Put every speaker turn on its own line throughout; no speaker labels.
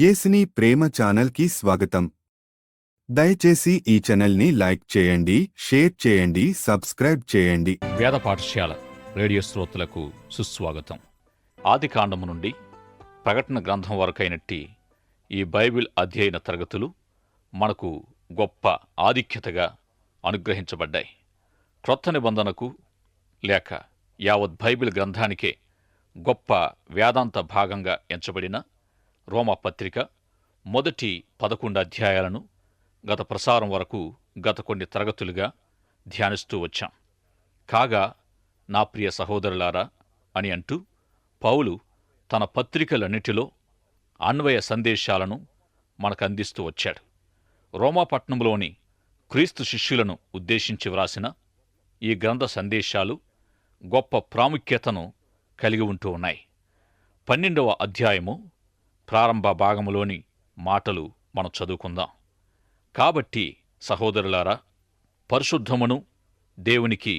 యేసుని ప్రేమ ఛానల్కి స్వాగతం. దయచేసి ఈ ఛానల్ని లైక్ చేయండి, షేర్ చేయండి, సబ్స్క్రైబ్ చేయండి.
వేద పాఠశాల రేడియో శ్రోతలకు సుస్వాగతం. ఆదికాండము నుండి ప్రకటన గ్రంథం వరకైనట్టి ఈ బైబిల్ అధ్యయన తరగతులు మనకు గొప్ప ఆధిక్యతగా అనుగ్రహించబడ్డాయి. క్రొత్త నిబంధనకు లేక యావత్ బైబిల్ గ్రంథానికే గొప్ప వేదాంత భాగంగా ఎంచబడిన రోమా పత్రిక మొదటి 11 అధ్యాయాలను గత ప్రసారం వరకు గత కొన్ని తరగతులుగా ధ్యానిస్తూ వచ్చాం. కాగా నా ప్రియ సహోదరులారా అని అంటూ పౌలు తన పత్రికలన్నిటిలో అన్వయ సందేశాలను మనకు అందిస్తూ వచ్చాడు. రోమాపట్నంలోని క్రీస్తు శిష్యులను ఉద్దేశించి వ్రాసిన ఈ గ్రంథ సందేశాలు గొప్ప ప్రాముఖ్యతను కలిగి ఉంటూ ఉన్నాయి. 12వ అధ్యాయము ప్రారంభ భాగములోని మాటలు మనం చదువుకుందాం. కాబట్టి సహోదరులారా, పరిశుద్ధమును దేవునికి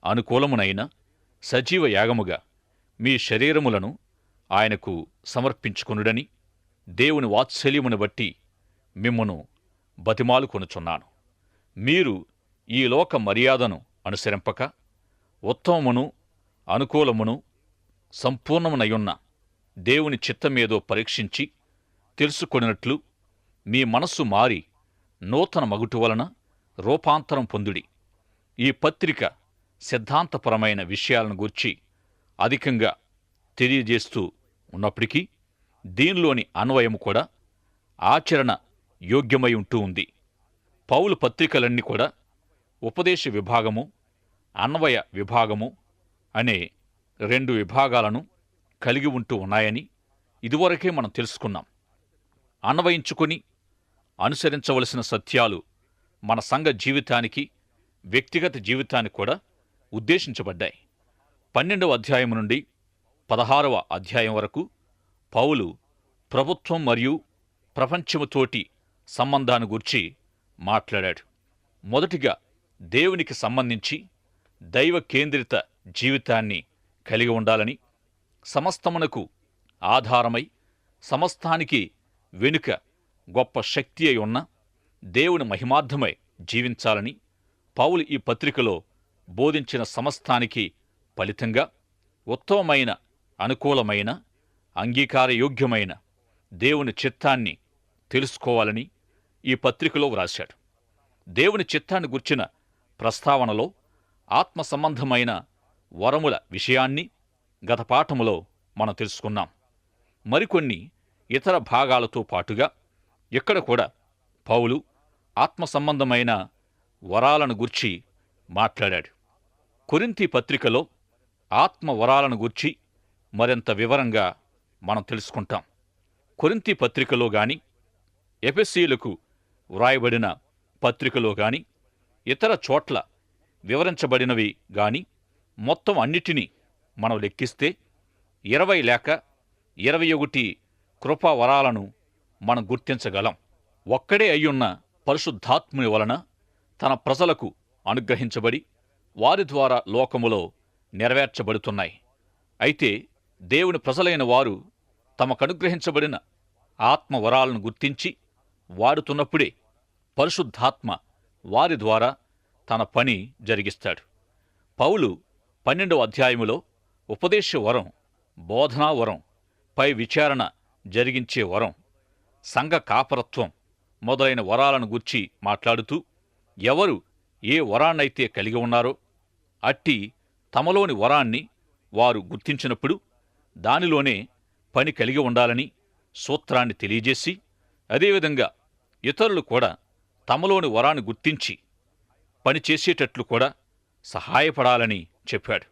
అనుకూలమునైన సజీవ యాగముగా మీ శరీరములను ఆయనకు సమర్పించుకొనుడని దేవుని వాత్సల్యమును బట్టి మిమ్మును బతిమాలుకొనుచున్నాను. మీరు ఈ లోక మర్యాదను అనుసరింపక ఉత్తమమును అనుకూలమును సంపూర్ణమునయున్న దేవుని చిత్తమేదో పరీక్షించి తెలుసుకొనినట్లు మీ మనస్సు మారి నూతన మగుటు వలన రూపాంతరం పొందుడి. ఈ పత్రిక సిద్ధాంతపరమైన విషయాలను గూర్చి అధికంగా తెలియజేస్తూ ఉన్నప్పటికీ దీనిలోని అన్వయము కూడా ఆచరణ యోగ్యమై ఉంటూ ఉంది. పౌలు పత్రికలన్నీ కూడా ఉపదేశ విభాగము, అన్వయ విభాగము అనే 2 విభాగాలను కలిగి ఉంటూ ఉన్నాయని ఇదివరకే మనం తెలుసుకున్నాం. అన్వయించుకొని అనుసరించవలసిన సత్యాలు మన సంఘ జీవితానికి, వ్యక్తిగత జీవితానికి కూడా ఉద్దేశించబడ్డాయి. 12వ అధ్యాయం నుండి 16వ అధ్యాయం వరకు పౌలు ప్రభుత్వం మరియు ప్రపంచముతోటి సంబంధాన్ని గూర్చి మాట్లాడాడు. మొదటిగా దేవునికి సంబంధించి దైవ కేంద్రిత జీవితాన్ని కలిగి ఉండాలని, సమస్తమునకు ఆధారమై సమస్తానికి వెనుక గొప్ప శక్తి అయి ఉన్న దేవుని మహిమార్థమై జీవించాలని పౌలు ఈ పత్రికలో బోధించిన సమస్తానికి ఫలితంగా ఉత్తమమైన, అనుకూలమైన, అంగీకారయోగ్యమైన దేవుని చిత్తాన్ని తెలుసుకోవాలని ఈ పత్రికలో వ్రాశాడు. దేవుని చిత్తాన్ని గుర్చిన ప్రస్తావనలో ఆత్మ సంబంధమైన వరముల విషయాన్ని గత పాఠములో మనం తెలుసుకున్నాం. మరికొన్ని ఇతర భాగాలతో పాటుగా ఇక్కడ కూడా పౌలు ఆత్మ సంబంధమైన వరాలను గూర్చి మాట్లాడాడు. కొరింథీ పత్రికలో ఆత్మ వరాలను గూర్చి మరింత వివరంగా మనం తెలుసుకుంటాం. కొరింథీ పత్రికలో గాని, ఎఫెసీయులకు వ్రాయబడిన పత్రికలో గాని, ఇతర చోట్ల వివరించబడినవి గాని మొత్తం అన్నిటినీ మనం లెక్కిస్తే 20 లేక 21 కృపా వరాలను మనం గుర్తించగలం. ఒక్కడే అయ్యున్న పరిశుద్ధాత్ముని వలన తన ప్రజలకు అనుగ్రహించబడి వారి ద్వారా లోకములో నెరవేర్చబడుతున్నాయి. అయితే దేవుని ప్రజలైన వారు తమకనుగ్రహించబడిన ఆత్మ వరాలను గుర్తించి వాడుతున్నప్పుడే పరిశుద్ధాత్మ వారి ద్వారా తన పని జరిగిస్తాడు. పౌలు 12వ అధ్యాయములో ఉపదేశ వరం, బోధనా వరం, పై విచారణ జరిగించే వరం, సంఘ కాపరత్వం మొదలైన వరాలను గూర్చి మాట్లాడుతూ ఎవరు ఏ వరాన్నైతే కలిగి ఉన్నారో అట్టి తమలోని వరాన్ని వారు గుర్తించినప్పుడు దానిలోనే పని కలిగి ఉండాలని సూత్రాన్ని తెలియజేసి, అదేవిధంగా ఇతరులు కూడా తమలోని వరాన్ని గుర్తించి పని చేసేటట్లు కూడా సహాయపడాలని చెప్పాడు.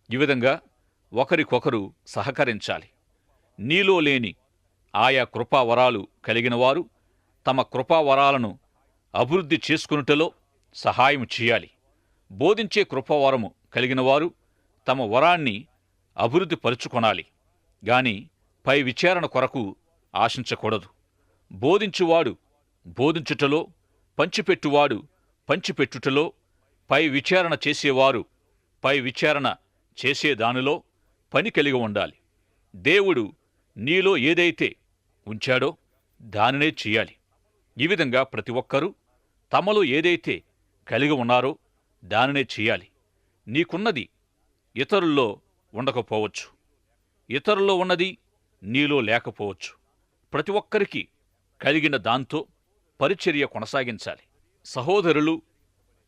ఈ విధంగా ఒకరికొకరు సహకరించాలి. నీలో లేని ఆయా కృపావరాలు కలిగిన వారు తమ కృపావరాలను అభివృద్ధి చేసుకునుటలో సహాయం చేయాలి. బోధించే కృపావరము కలిగిన వారు తమ వరాన్ని అభివృద్ధి పరుచుకొనాలి గాని పై విచారణ కొరకు ఆశించకూడదు. బోధించువాడు బోధించుటలో, పంచిపెట్టువాడు పంచిపెట్టుటలో, పై విచారణ చేసేవారు పై విచారణ చేసేదానిలో పని కలిగి ఉండాలి. దేవుడు నీలో ఏదైతే ఉంచాడో దానినే చెయ్యాలి. ఈ విధంగా ప్రతి ఒక్కరూ తమలో ఏదైతే కలిగి ఉన్నారో దానినే చెయ్యాలి. నీకున్నది ఇతరుల్లో ఉండకపోవచ్చు, ఇతరుల్లో ఉన్నది నీలో లేకపోవచ్చు. ప్రతి ఒక్కరికి కలిగిన దాంతో పరిచర్య కొనసాగించాలి. సహోదరులు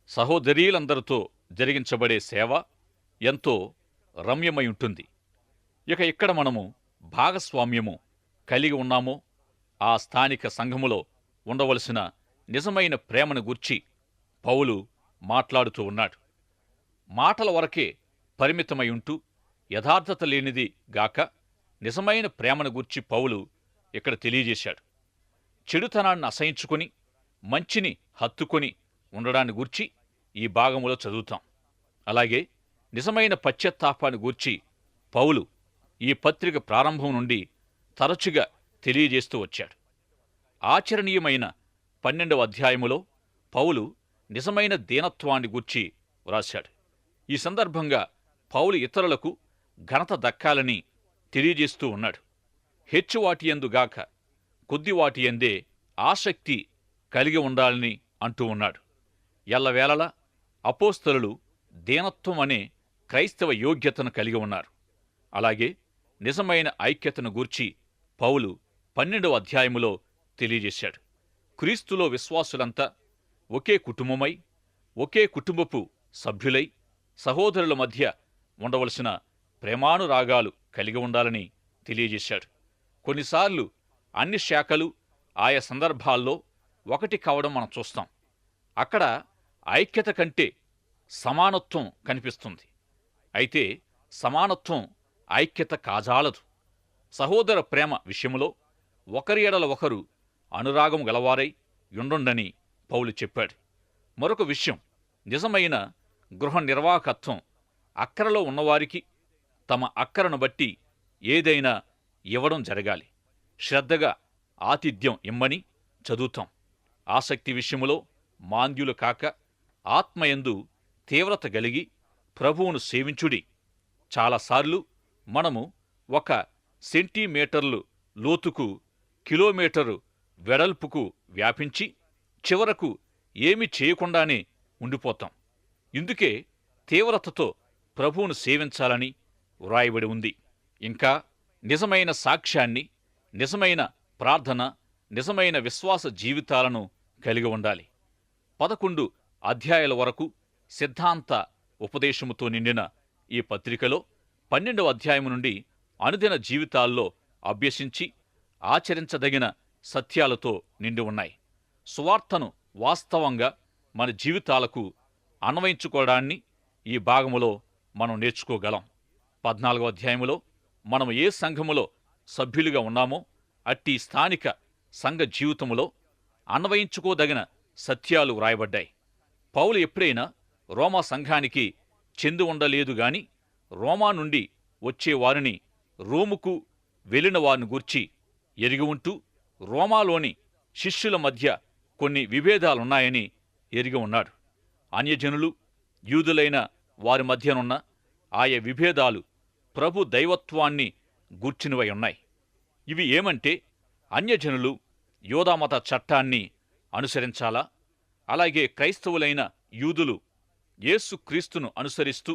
సహోదరీలందరితో జరిగించబడే సేవ ఎంతో రమ్యమై ఉంటుంది. ఇక ఇక్కడ మనము భాగస్వామ్యము కలిగి ఉన్నామో ఆ స్థానిక సంఘములో ఉండవలసిన నిజమైన ప్రేమను గూర్చి పౌలు మాట్లాడుతూ ఉన్నాడు. మాటల వరకే పరిమితమై ఉంటూ యథార్థత లేనిది గాక నిజమైన ప్రేమను గూర్చి పౌలు ఇక్కడ తెలియజేశాడు. చెడుతనాన్ని అసహించుకొని మంచిని హత్తుకొని ఉండడాన్ని గూర్చి ఈ భాగములో చదువుతాం. అలాగే నిజమైన పశ్చాత్తాపాన్ని గూర్చి పౌలు ఈ పత్రిక ప్రారంభం నుండి తరచుగా తెలియజేస్తూ వచ్చాడు. ఆచరణీయమైన 12వ అధ్యాయములో పౌలు నిజమైన దీనత్వాన్ని గూర్చి వ్రాశాడు. ఈ సందర్భంగా పౌలు ఇతరులకు ఘనత దక్కాలని తెలియజేస్తూ ఉన్నాడు. హెచ్చువాటియందుగాక కొద్దివాటియందే ఆసక్తి కలిగి ఉండాలని అంటూ ఉన్నాడు. ఎల్లవేళలా అపోస్తలులు దీనత్వం అనే క్రైస్తవ యోగ్యతను కలిగి ఉన్నారు. అలాగే నిజమైన ఐక్యతను గూర్చి పౌలు 12వ అధ్యాయములో తెలియజేశాడు. క్రీస్తులో విశ్వాసులంతా ఒకే కుటుంబమై ఒకే కుటుంబపు సభ్యులై సహోదరుల మధ్య ఉండవలసిన ప్రేమానురాగాలు కలిగి ఉండాలని తెలియజేశాడు. కొన్నిసార్లు అన్ని శాఖలు ఆయా సందర్భాల్లో ఒకటి కావడం మనం చూస్తాం. అక్కడ ఐక్యత కంటే సమానత్వం కనిపిస్తుంది. అయితే సమానత్వం ఐక్యత కాజాలదు. సహోదర ప్రేమ విషయంలో ఒకరి ఎడల ఒకరు అనురాగం గలవారై యుండుండని పౌలు చెప్పాడు. మరొక విషయం, నిజమైన గృహ నిర్వాహకత్వం అక్కరలో ఉన్నవారికి తమ అక్కరను బట్టి ఏదైనా ఇవ్వడం జరగాలి. శ్రద్ధగా ఆతిథ్యం ఇమ్మని చదువుతాం. ఆసక్తి విషయములో మాంద్యులు కాక ఆత్మయందు తీవ్రత గలిగి ప్రభువును సేవించుడి. చాలాసార్లు మనము 1 సెంటీమీటర్లు లోతుకు కిలోమీటరు వెడల్పుకు వ్యాపించి చివరకు ఏమి చేయకుండానే ఉండిపోతాం. ఇందుకే తీవ్రతతో ప్రభువును సేవించాలని వ్రాయబడి ఉంది. ఇంకా నిజమైన సాక్ష్యాన్ని, నిజమైన ప్రార్థన, నిజమైన విశ్వాస జీవితాలను కలిగి ఉండాలి. 11 అధ్యాయాల వరకు సిద్ధాంత ఉపదేశముతో నిండిన ఈ పత్రికలో 12వ అధ్యాయము నుండి అనుదిన జీవితాల్లో అభ్యసించి ఆచరించదగిన సత్యాలతో నిండి ఉన్నాయి. సువార్తను వాస్తవంగా మన జీవితాలకు అన్వయించుకోవడాన్ని ఈ భాగములో మనం నేర్చుకోగలం. 14వ అధ్యాయములో మనం ఏ సంఘములో సభ్యులుగా ఉన్నామో అట్టి స్థానిక సంఘ జీవితములో అన్వయించుకోదగిన సత్యాలు వ్రాయబడ్డాయి. పౌలు ఎప్పుడైనా రోమా సంఘానికి చెంది ఉండలేదు గాని రోమా నుండి వచ్చేవారిని, రోముకు వెళ్లిన వారిని గూర్చి ఎరిగి ఉంటూ రోమాలోని శిష్యుల మధ్య కొన్ని విభేదాలున్నాయని ఎరిగి ఉన్నాడు. అన్యజనులు, యూదులైన వారి మధ్యనున్న ఆయా విభేదాలు ప్రభు దైవత్వాన్ని గూర్చినవై ఉన్నాయి. ఇవి ఏమంటే, అన్యజనులు యోదామత చట్టాన్ని అనుసరించాలా? అలాగే క్రైస్తవులైన యూదులు యేసుక్రీస్తును అనుసరిస్తూ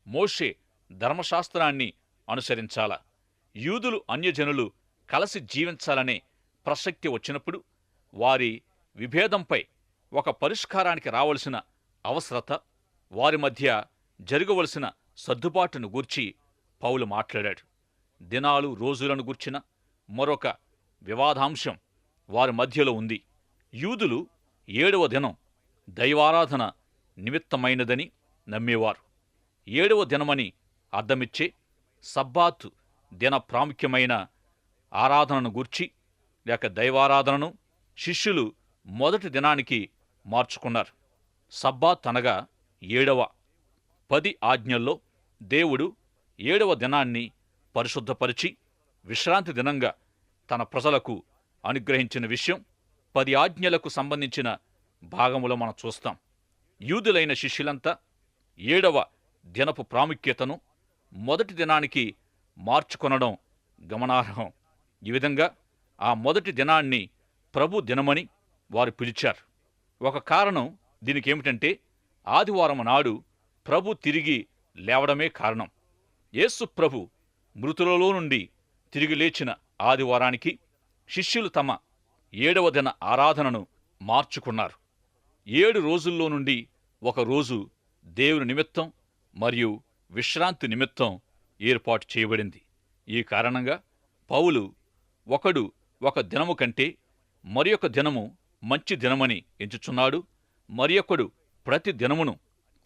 మోషే ధర్మశాస్త్రాన్ని అనుసరించాలా? యూదులు, అన్యజనులు కలిసి జీవించాలనే ప్రసక్తి వచ్చినప్పుడు వారి విభేదంపై ఒక పరిష్కారానికి రావలసిన అవసరత, వారి మధ్య జరగవలసిన సర్దుబాటును గూర్చి పౌలు మాట్లాడాడు. దినాలు, రోజులను గూర్చిన మరొక వివాదాంశం వారి మధ్యలో ఉంది. యూదులు 7వ దినం దైవారాధన నిమిత్తమైనదని నమ్మేవారు. 7వ దినమని అర్థమిచ్చే సబ్బాతు దిన ప్రాముఖ్యమైన ఆరాధనను గూర్చి లేక దైవారాధనను శిష్యులు మొదటి దినానికి మార్చుకున్నారు. సబ్బాత్ అనగా 7వ. 10 ఆజ్ఞల్లో దేవుడు 7వ దినాన్ని పరిశుద్ధపరిచి విశ్రాంతి దినంగా తన ప్రజలకు అనుగ్రహించిన విషయం 10 ఆజ్ఞలకు సంబంధించిన భాగములో మనం చూస్తాం. యూదులైన శిష్యులంతా 7వ దినపు ప్రాముఖ్యతను మొదటి దినానికి మార్చుకొనడం గమనార్హం. ఈ విధంగా ఆ మొదటి దినాన్ని ప్రభు దినమని వారు పిలిచారు. ఒక కారణం దీనికేమిటంటే ఆదివారం నాడు ప్రభు తిరిగి లేవడమే కారణం. యేసు ప్రభు మృతులలో నుండి తిరిగి లేచిన ఆదివారానికి శిష్యులు తమ 7వ దిన ఆరాధనను మార్చుకున్నారు. 7 రోజుల్లో నుండి ఒక రోజు దేవుని నిమిత్తం మరియు విశ్రాంతి నిమిత్తం ఏర్పాటు చేయబడింది. ఈ కారణంగా పౌలు ఒకడు ఒక దినము కంటే మరి ఒక దినము మంచి దినమని ఎంచుచున్నాడు, మరి ఒకడు ప్రతి దినమును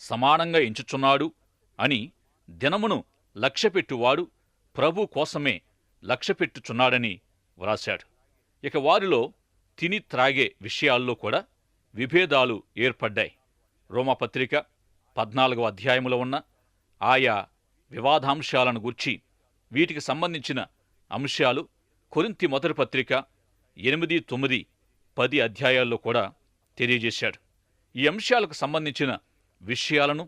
సమానంగా ఎంచుచున్నాడు అని దినమును లక్ష్యపెట్టువాడు ప్రభు కోసమే లక్ష్యపెట్టుచున్నాడని వ్రాశాడు. ఇక వారిలో తిని త్రాగే విషయాల్లో కూడా విభేదాలు ఏర్పడ్డాయి. రోమాపత్రిక 14వ అధ్యాయములో ఉన్న ఆయా వివాదాంశాలను గూర్చి వీటికి సంబంధించిన అంశాలు కొరింథీ మొదటి పత్రిక 8, 9, 10 అధ్యాయాల్లో కూడా తెలియజేశాడు. ఈ అంశాలకు సంబంధించిన విషయాలను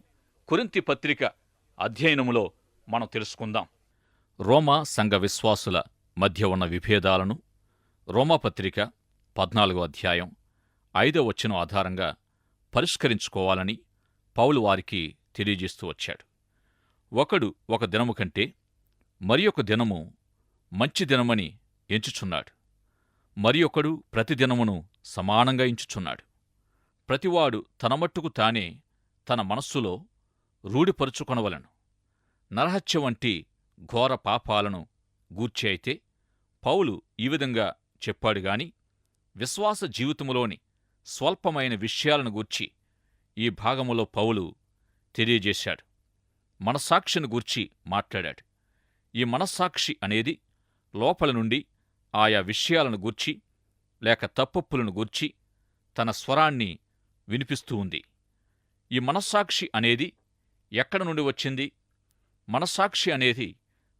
కొరింథీ పత్రిక అధ్యయనములో మనం తెలుసుకుందాం. రోమా సంఘ విశ్వాసుల మధ్య ఉన్న విభేదాలను రోమాపత్రిక 14వ అధ్యాయం 5వ వచనం ఆధారంగా పరిష్కరించుకోవాలని పౌలు వారికి తెలియజేస్తూ వచ్చాడు. ఒకడు ఒక దినము కంటే మరి ఒక దినము మంచి దినమని ఎంచుచున్నాడు, మరి ఒకడు ప్రతి దినమును సమానంగా ఎంచుచున్నాడు. ప్రతివాడు తన మట్టుకు తానే తన మనస్సులో రూఢిపరుచుకొనవలెను. నరహత్య వంటి ఘోర పాపాలను గూర్చి అయితే పౌలు ఈ విధంగా చెప్పాడుగాని విశ్వాస జీవితములోని స్వల్పమైన విషయాలను గూర్చి ఈ భాగములో పౌలు తెలియజేశాడు. మనస్సాక్షిని గూర్చి మాట్లాడాడు. ఈ మనస్సాక్షి అనేది లోపల నుండి ఆయా విషయాలను గూర్చి లేక తప్పొప్పులను గూర్చి తన స్వరాన్ని వినిపిస్తూ ఉంది. ఈ మనస్సాక్షి అనేది ఎక్కడ నుండి వచ్చింది? మనస్సాక్షి అనేది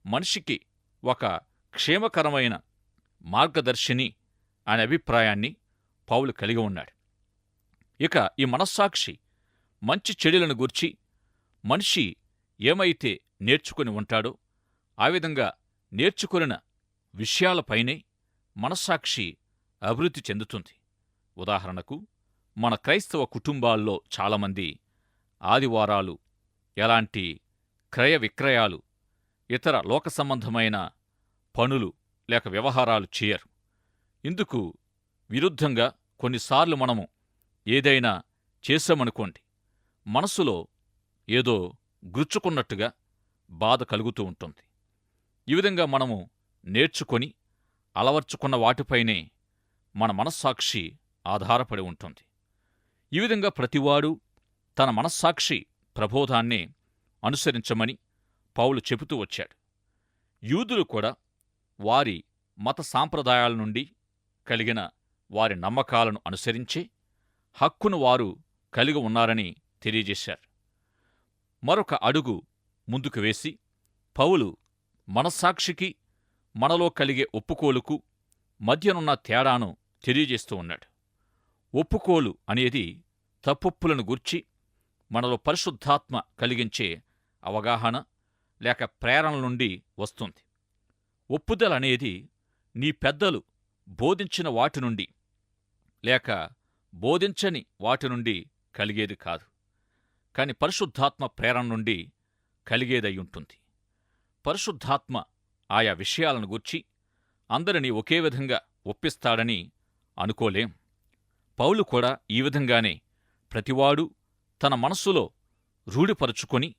మనిషికి ఒక క్షేమకరమైన మార్గదర్శిని అనే అభిప్రాయాన్ని పౌలు కలిగి ఉన్నాడు. ఇక ఈ మనస్సాక్షి మంచి చెడులను గూర్చి మనిషి ఏమైతే నేర్చుకుని ఉంటాడో ఆ విధంగా నేర్చుకొనిన విషయాలపైనే మనస్సాక్షి అభివృద్ధి చెందుతుంది. ఉదాహరణకు మన క్రైస్తవ కుటుంబాల్లో చాలామంది ఆదివారాలు ఎలాంటి క్రయ విక్రయాలు, ఇతర లోక సంబంధమైన పనులు లేక వ్యవహారాలు చేయరు. ఇందుకు విరుద్ధంగా కొన్నిసార్లు మనము ఏదైనా చేశామనుకోండి, మనసులో ఏదో గుచ్చుకున్నట్టుగా బాధ కలుగుతూ ఉంటుంది. ఈ విధంగా మనము నేర్చుకొని అలవర్చుకున్న వాటిపైనే మన మనస్సాక్షి ఆధారపడి ఉంటుంది. ఈ విధంగా ప్రతివాడు తన మనస్సాక్షి ప్రబోధాన్నే అనుసరించమని పౌలు చెబుతూ వచ్చాడు. యూదులు కూడా వారి మత సాంప్రదాయాల నుండి కలిగిన వారి నమ్మకాలను అనుసరించే హక్కును వారు కలిగి ఉన్నారని తెలియజేశారు. మరొక అడుగు ముందుకు వేసి పౌలు మనస్సాక్షికి మనలో కలిగే ఒప్పుకోలుకు మధ్యనున్న తేడాను తెలియజేస్తూ ఉన్నాడు. ఒప్పుకోలు అనేది తప్పొప్పులను గూర్చి మనలో పరిశుద్ధాత్మ కలిగించే అవగాహన లేక ప్రేరణ నుండి వస్తుంది. ఒప్పుదల అనేది నీ పెద్దలు బోధించిన వాటి నుండి లేక బోధించని వాటి నుండి కలిగేది కాదు, కాని పరిశుద్ధాత్మ ప్రేరణ నుండి కలిగేదయ్యుంటుంది. పరిశుద్ధాత్మ ఆయా విషయాలను గూర్చి అందరినీ ఒకే విధంగా ఒప్పిస్తాడని అనుకోలేం. పౌలు కూడా ఈ విధంగానే ప్రతివాడు తన మనస్సులో రూఢిపరుచుకొని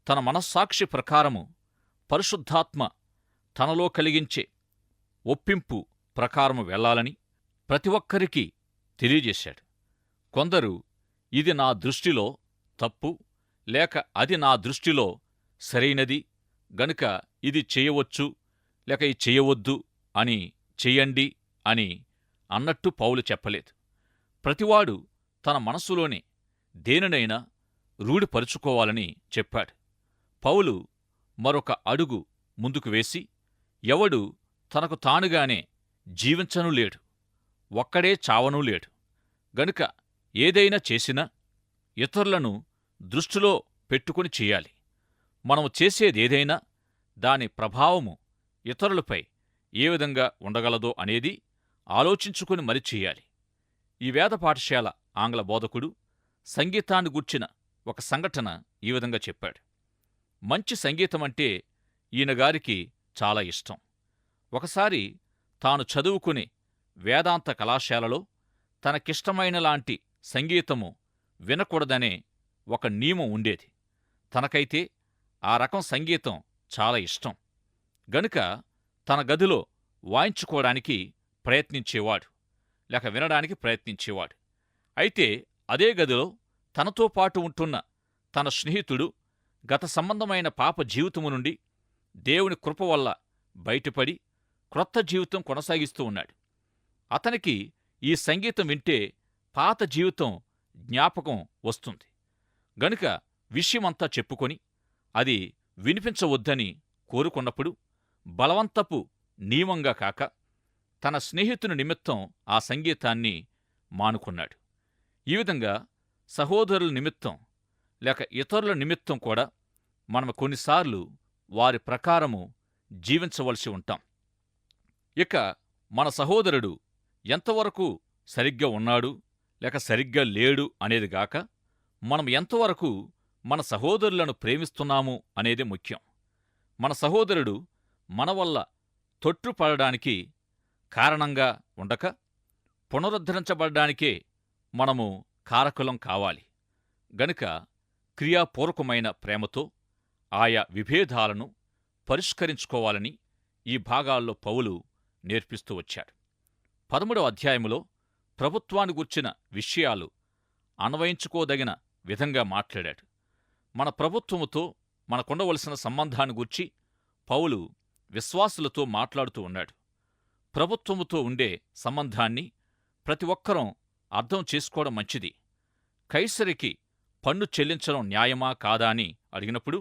తన మనస్సాక్షి ప్రకారము పరిశుద్ధాత్మ తనలో కలిగించే ఒప్పింపు ప్రకారము వెళ్లాలని ప్రతి ఒక్కరికీ తెలియజేశాడు. కొందరు ఇది నా దృష్టిలో తప్పు లేక అది నా దృష్టిలో సరైనది గనుక ఇది చేయవచ్చు లేక ఇది చేయవద్దు అని చెయ్యండి అని అన్నట్టు పౌలు చెప్పలేదు. ప్రతివాడు తన మనస్సులోనే దేనినైనా రూఢిపరుచుకోవాలని చెప్పాడు. పౌలు మరొక అడుగు ముందుకు వేసి ఎవడు తనకు తానుగానే జీవించనూ లేడు, ఒక్కడే చావనూ లేడు గనుక ఏదైనా చేసినా ఇతరులను దృష్టిలో పెట్టుకుని చెయ్యాలి. మనము చేసేదేదైనా దాని ప్రభావము ఇతరులపై ఏ విధంగా ఉండగలదో అనేది ఆలోచించుకుని మరి చెయ్యాలి. ఈ వేద పాఠశాల ఆంగ్ల బోధకుడు సంగీతాన్ని గూర్చిన ఒక సంఘటన ఈ విధంగా చెప్పాడు. మంచి సంగీతమంటే ఈయనగారికి చాలా ఇష్టం. ఒకసారి తాను చదువుకునే వేదాంత కళాశాలలో తనకిష్టమైన లాంటి సంగీతము వినకూడదనే ఒక నియమం ఉండేది. తనకైతే ఆ రకం సంగీతం చాలా ఇష్టం గనుక తన గదిలో వాయించుకోవడానికి ప్రయత్నించేవాడు, లేక వినడానికి ప్రయత్నించేవాడు. అయితే అదే గదిలో తనతో పాటు ఉంటున్న తన స్నేహితుడు గత సంబంధమైన పాప జీవితము నుండి దేవుని కృప వల్ల బయటపడి క్రొత్త జీవితం కొనసాగిస్తూ ఉన్నాడు. అతనికి ఈ సంగీతం వింటే పాత జీవితం జ్ఞాపకం వస్తుంది గనుక విషయమంతా చెప్పుకొని అది వినిపించవద్దని కోరుకున్నప్పుడు బలవంతపు నియమంగా కాక తన స్నేహితుని నిమిత్తం ఆ సంగీతాన్ని మానుకున్నాడు. ఈ విధంగా సహోదరుల నిమిత్తం లేక ఇతరుల నిమిత్తం కూడా మనం కొన్నిసార్లు వారి ప్రకారము జీవించవలసి ఉంటాం. ఇక మన సహోదరుడు ఎంతవరకు సరిగ్గా ఉన్నాడు లేక సరిగ్గా లేడు అనేదిగాక మనం ఎంతవరకు మన సహోదరులను ప్రేమిస్తున్నాము అనేది ముఖ్యం. మన సహోదరుడు మన వల్ల తొట్రుపడడానికి కారణంగా ఉండక పునరుద్ధరించబడ్డానికే మనము కారకులం కావాలి గనుక క్రియాపూర్వకమైన ప్రేమతో ఆయా విభేదాలను పరిష్కరించుకోవాలని ఈ భాగాల్లో పౌలు నేర్పిస్తూ వచ్చాడు. 13వ అధ్యాయములో ప్రభుత్వాన్ని గూర్చిన విషయాలు అన్వయించుకోదగిన విధంగా మాట్లాడాడు. మన ప్రభుత్వముతో మనకుండవలసిన సంబంధాన్ని గూర్చి పౌలు విశ్వాసులతో మాట్లాడుతూ ఉన్నాడు. ప్రభుత్వముతో ఉండే సంబంధాన్ని ప్రతి ఒక్కరం అర్థం చేసుకోవడం మంచిది. కైసరికి పన్ను చెల్లించడం న్యాయమా కాదా అని అడిగినప్పుడు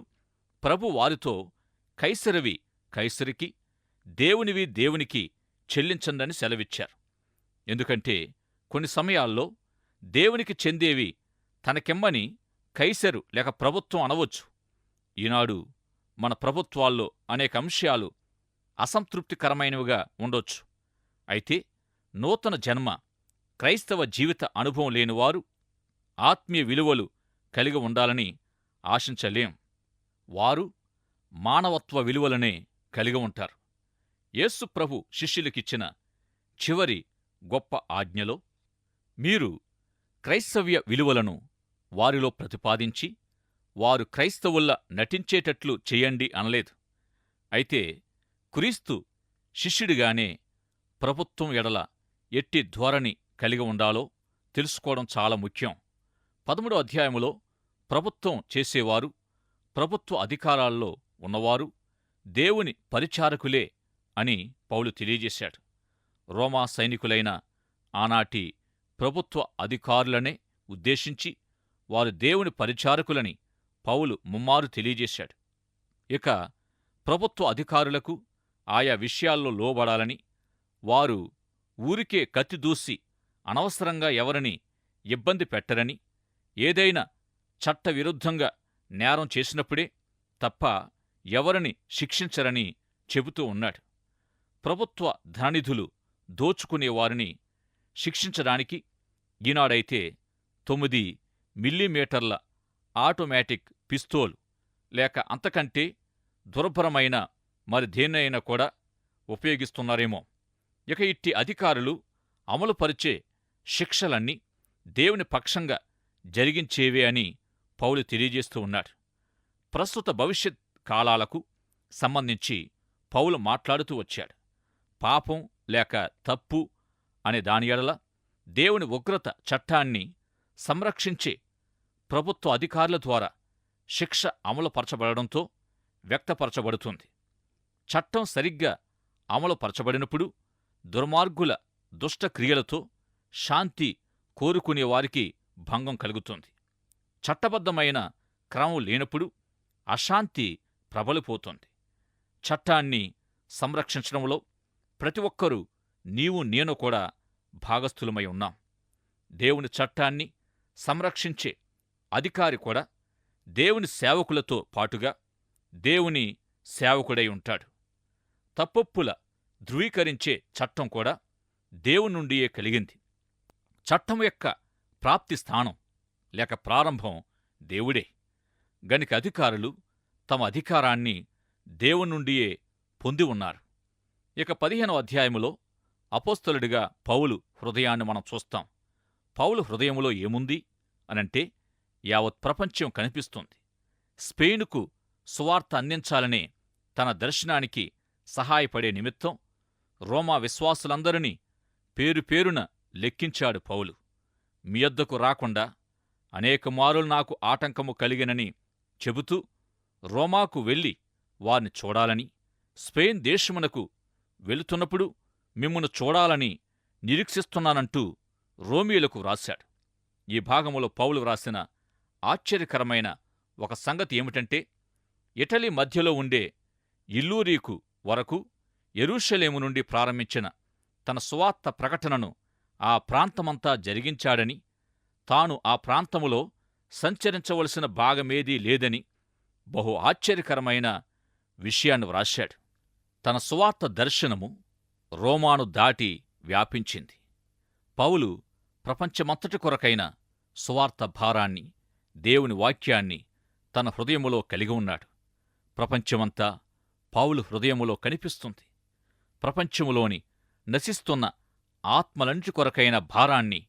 ప్రభు వారితో కైసరివి కైసరికి, దేవునివి దేవునికి చెల్లించండని సెలవిచ్చారు. ఎందుకంటే కొన్ని సమయాల్లో దేవునికి చెందేవి తనకెమ్మని కైసరు లేక ప్రభుత్వం అనవచ్చు. ఈనాడు మన ప్రభుత్వాల్లో అనేక అంశాలు అసంతృప్తికరమైనవిగా ఉండొచ్చు. అయితే నూతన జన్మ క్రైస్తవ జీవిత అనుభవం లేనివారు ఆత్మీయ విలువలు కలిగి ఉండాలని ఆశించలేం. వారు మానవత్వ విలువలనే కలిగి ఉంటారు. యేసు ప్రభు శిష్యులకిచ్చిన చివరి గొప్ప ఆజ్ఞలో మీరు క్రైస్తవ్య విలువలను వారిలో ప్రతిపాదించి వారు క్రైస్తవుల్లా నటించేటట్లు చెయ్యండి అనలేదు. అయితే క్రీస్తు శిష్యుడిగానే ప్రభుత్వం ఎడల ఎట్టి ధోరణి కలిగి ఉండాలో తెలుసుకోవడం చాలా ముఖ్యం. 13వ అధ్యాయములో ప్రభుత్వం చేసేవారు, ప్రభుత్వ అధికారాల్లో ఉన్నవారు దేవుని పరిచారకులే అని పౌలు తెలియజేశాడు. రోమా సైనికులైన ఆనాటి ప్రభుత్వ అధికారులనే ఉద్దేశించి వారు దేవుని పరిచారకులని పౌలు ముమ్మారు తెలియజేశాడు. ఇక ప్రభుత్వ అధికారులకు ఆయా విషయాల్లో లోబడాలని, వారు ఊరికే కత్తిదూసి అనవసరంగా ఎవరిని ఇబ్బంది పెట్టరని, ఏదైనా చట్టవిరుద్ధంగా నేరం చేసినప్పుడే తప్ప ఎవరిని శిక్షించరని చెబుతూ ఉన్నాడు. ప్రభుత్వ ధననిధులు దోచుకునేవారిని శిక్షించడానికి ఈనాడైతే 9 మిల్లీమీటర్ల ఆటోమేటిక్ పిస్తోల్ లేక అంతకంటే దుర్భరమైన మరి దేన్నైనా కూడా ఉపయోగిస్తున్నారేమో. ఇక ఇట్టి అధికారులు అమలుపరిచే శిక్షలన్నీ దేవుని పక్షంగా జరిగించేవే అని పౌలు తెలియజేస్తూ ఉన్నాడు. ప్రస్తుత భవిష్యత్ కాలాలకు సంబంధించి పౌలు మాట్లాడుతూ వచ్చాడు. పాపం లేక తప్పు అనే దాని ఎడల దేవుని ఉగ్రత చట్టాన్ని సంరక్షించే ప్రభుత్వ అధికారుల ద్వారా శిక్ష అమలుపరచబడడంతో వ్యక్తపరచబడుతుంది. చట్టం సరిగ్గా అమలుపరచబడినప్పుడు దుర్మార్గుల దుష్టక్రియలతో శాంతి కోరుకునేవారికి భంగం కలుగుతుంది. చట్టబద్ధమైన క్రమం లేనప్పుడు అశాంతి ప్రబలిపోతుంది. చట్టాన్ని సంరక్షించడంలో ప్రతి ఒక్కరూ నీవు నేను కూడా భాగస్థులమై ఉన్నాం. దేవుని చట్టాన్ని సంరక్షించే అధికారి కూడా దేవుని సేవకులతో పాటుగా దేవుని సేవకుడై ఉంటాడు. తప్పొప్పుల ధృవీకరించే చట్టం కూడా దేవుని నుండియే కలిగింది. చట్టం యొక్క ప్రాప్తి స్థానం లేక ప్రారంభం దేవుడే. గనుక అధికారులు తమ అధికారాన్ని దేవుని నుండియే పొంది ఉన్నారు. ఇక 15వ అధ్యాయములో అపోస్తలుడిగా పౌలు హృదయాన్ని మనం చూస్తాం. పౌలు హృదయములో ఏముంది అనంటే యావత్ ప్రపంచం కనిపిస్తుంది. స్పెయినుకు సువార్త అందించాలనే తన దర్శనానికి సహాయపడే నిమిత్తం రోమా విశ్వాసులందరినీ పేరుపేరున లెక్కించాడు పౌలు. మీ యొద్దకు రాకుండా అనేక మారులు నాకు ఆటంకము కలిగినని చెబుతూ రోమాకు వెళ్లి వారిని చూడాలని, స్పెయిన్ దేశమునకు వెళుతున్నప్పుడు మిమ్మును చూడాలని నిరీక్షిస్తున్నానంటూ రోమీయులకు వ్రాశాడు. ఈ భాగములో పౌలు వ్రాసిన ఆశ్చర్యకరమైన ఒక సంగతి ఏమిటంటే, ఇటలీ మధ్యలో ఉండే ఇల్లూరీకు వరకు యెరూషలేము నుండి ప్రారంభించిన తన సువార్త ప్రకటనను ఆ ప్రాంతమంతా జరిగించాడని, తాను ఆ ప్రాంతములో సంచరించవలసిన భాగమేదీ లేదని బహు ఆశ్చర్యకరమైన విషయాన్ని వ్రాశాడు. తన సువార్త దర్శనము రోమాను దాటి వ్యాపించింది. పౌలు ప్రపంచమంతటి కొరకైన సువార్త భారాన్ని, దేవుని వాక్యాన్ని తన హృదయములో కలిగి ఉన్నాడు. ప్రపంచమంతా పౌలు హృదయములో కనిపిస్తుంది. ప్రపంచములోని నశిస్తున్న ఆత్మలన్నిటి కొరకైన భారాన్ని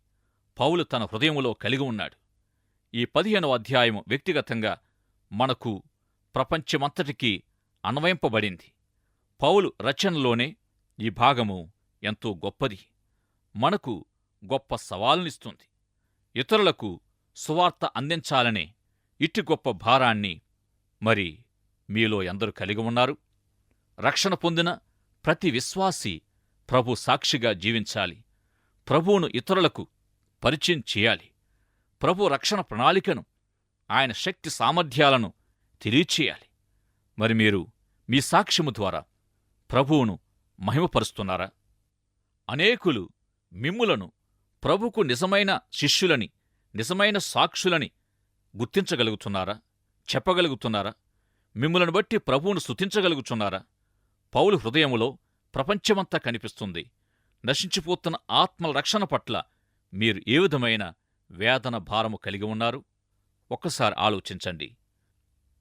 పౌలు తన హృదయములో కలిగి ఉన్నాడు. ఈ 15వ అధ్యాయము వ్యక్తిగతంగా మనకు ప్రపంచమంతటికీ అన్వయింపబడింది. పౌలు రచనలోనే ఈ భాగము ఎంతో గొప్పది. మనకు గొప్ప సవాలునిస్తుంది. ఇతరులకు సువార్త అందించాలనే ఇట్టి గొప్ప భారాన్ని మరి మీలో ఎందరు కలిగి ఉన్నారు? రక్షణ పొందిన ప్రతి విశ్వాసి ప్రభు సాక్షిగా జీవించాలి. ప్రభువును ఇతరులకు పరిచయం చేయాలి. ప్రభు రక్షణ ప్రణాళికను, ఆయన శక్తి సామర్థ్యాలను తెలియచేయాలి. మరి మీరు మీ సాక్ష్యము ద్వారా ప్రభువును మహిమపరుస్తున్నారా? అనేకులు మిమ్ములను ప్రభుకు నిజమైన శిష్యులని, నిజమైన సాక్షులని గుర్తించగలుగుతున్నారా? చెప్పగలుగుతున్నారా? మిమ్ములను బట్టి ప్రభువును స్తుతించగలుగుతున్నారా? పౌలు హృదయములో ప్రపంచమంతా కనిపిస్తుంది. నశించిపోతున్న ఆత్మల రక్షణ పట్ల మీరు ఏ విధమైన వేదన భారము కలిగి ఉన్నారు? ఒక్కసారి ఆలోచించండి.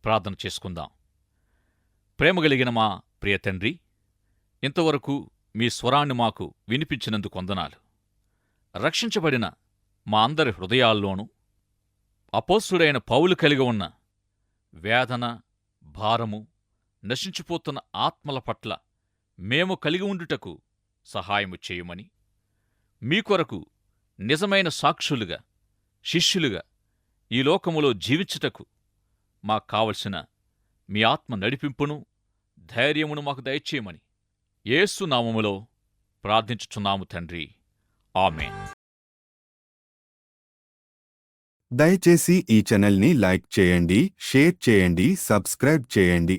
ప్రార్థన చేసుకుందాం. ప్రేమగలిగిన మా ప్రియ తండ్రి, ఇంతవరకు మీ స్వరాన్ని మాకు వినిపించినందుకు వందనాలు. రక్షించబడిన మా అందరి హృదయాల్లోనూ అపోస్తుడైన పౌలు కలిగి ఉన్న వేదన, భారము, నశించిపోతున్న ఆత్మల పట్ల మేము కలిగి ఉండుటకు సహాయము చేయమని, మీ కొరకు నిజమైన సాక్షులుగా, శిష్యులుగా ఈ లోకములో జీవించుటకు మాకు కావలసిన మీ ఆత్మ నడిపింపును, ధైర్యమును మాకు దయచేయమని యేసు నామములో ప్రార్థించుచున్నాము తండ్రి. ఆమేన్.
దయచేసి ఈ ఛానల్ని లైక్ చేయండి, షేర్ చేయండి, సబ్స్క్రైబ్ చేయండి.